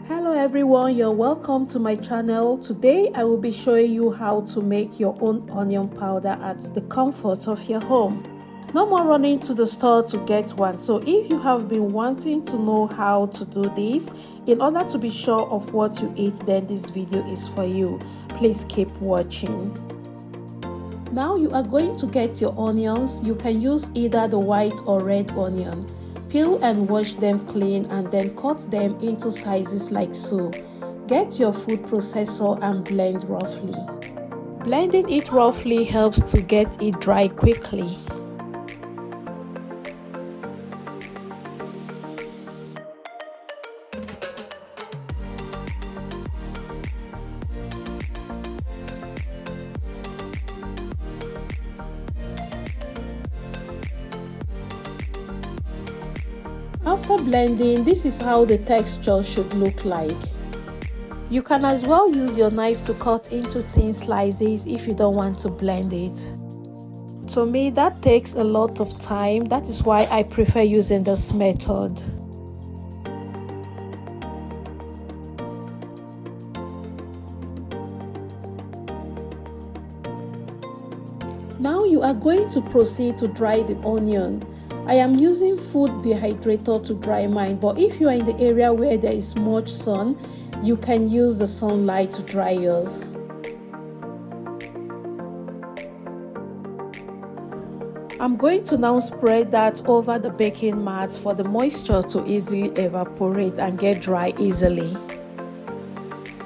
Hello everyone, you're welcome to my channel. Today I will be showing you how to make your own onion powder at the comfort of your home. No more running to the store to get one. So if you have been wanting to know how to do this in order to be sure of what you eat, then this video is for you. Please keep watching. Now you are going to get your onions. You can use either the white or red onion. Peel and wash them clean and then cut them into sizes like so. Get your food processor and blend roughly. Blending it roughly helps to get it dry quickly. After blending, this is how the texture should look like. You can as well use your knife to cut into thin slices if you don't want to blend it. To me, that takes a lot of time. That is why I prefer using this method. Now you are going to proceed to dry the onion. I am using food dehydrator to dry mine, but if you are in the area where there is much sun, you can use the sunlight to dry yours. I'm going to now spread that over the baking mat for the moisture to easily evaporate and get dry easily.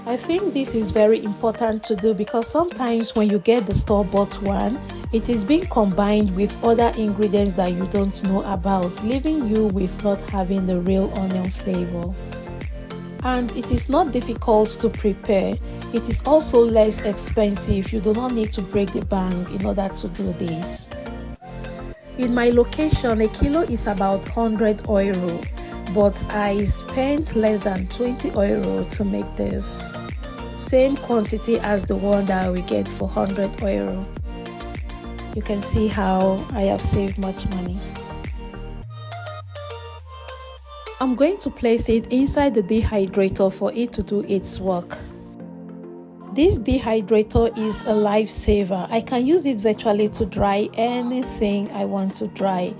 I think this is very important to do because sometimes when you get the store-bought one, it is being combined with other ingredients that you don't know about, leaving you with not having the real onion flavor. And it is not difficult to prepare. It is also less expensive. You do not need to break the bank in order to do this. In my location, a kilo is about 100 euro, but I spent less than 20 euro to make this. Same quantity as the one that we get for 100 euro. You can see how I have saved much money. I'm going to place it inside the dehydrator for it to do its work. This dehydrator is a lifesaver. I can use it virtually to dry anything I want to dry,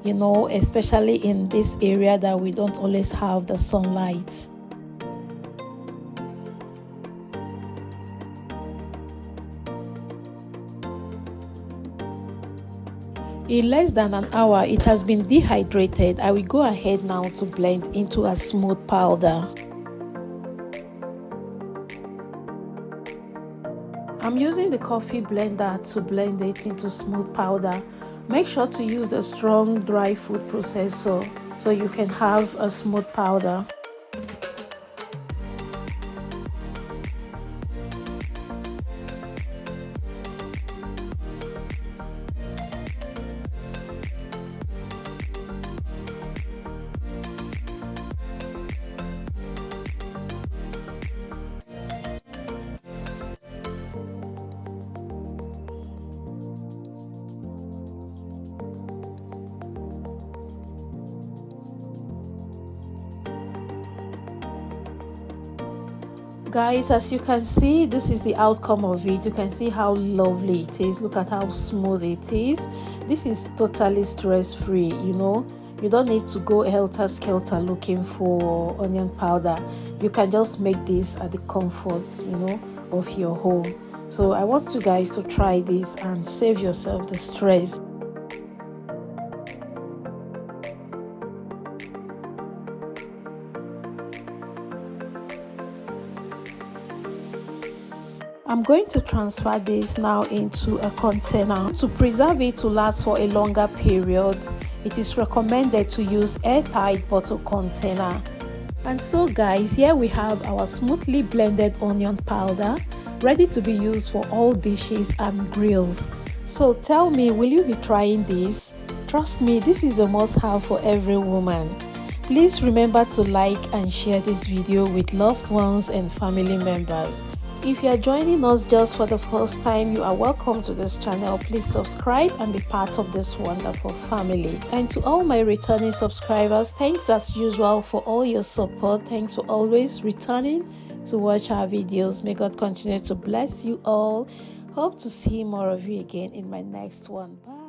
especially in this area that we don't always have the sunlight. In less than an hour, it has been dehydrated. I will go ahead now to blend into a smooth powder. I'm using the coffee blender to blend it into smooth powder. Make sure to use a strong dry food processor so you can have a smooth powder. Guys, as you can see, this is the outcome of it. You can see how lovely it is. Look at how smooth it is. This is totally stress-free, You don't need to go helter-skelter looking for onion powder. You can just make this at the comfort, of your home. So I want you guys to try this and save yourself the stress. I'm going to transfer this now into a container. To preserve it to last for a longer period, it is recommended to use airtight bottle container. And so guys, here we have our smoothly blended onion powder, ready to be used for all dishes and grills. So tell me, will you be trying this? Trust me, this is a must-have for every woman. Please remember to like and share this video with loved ones and family members. If you are joining us just for the first time, you are welcome to this channel. Please subscribe and be part of this wonderful family. And to all my returning subscribers, thanks as usual for all your support. Thanks for always returning to watch our videos. May God continue to bless you all. Hope to see more of you again in my next one. Bye.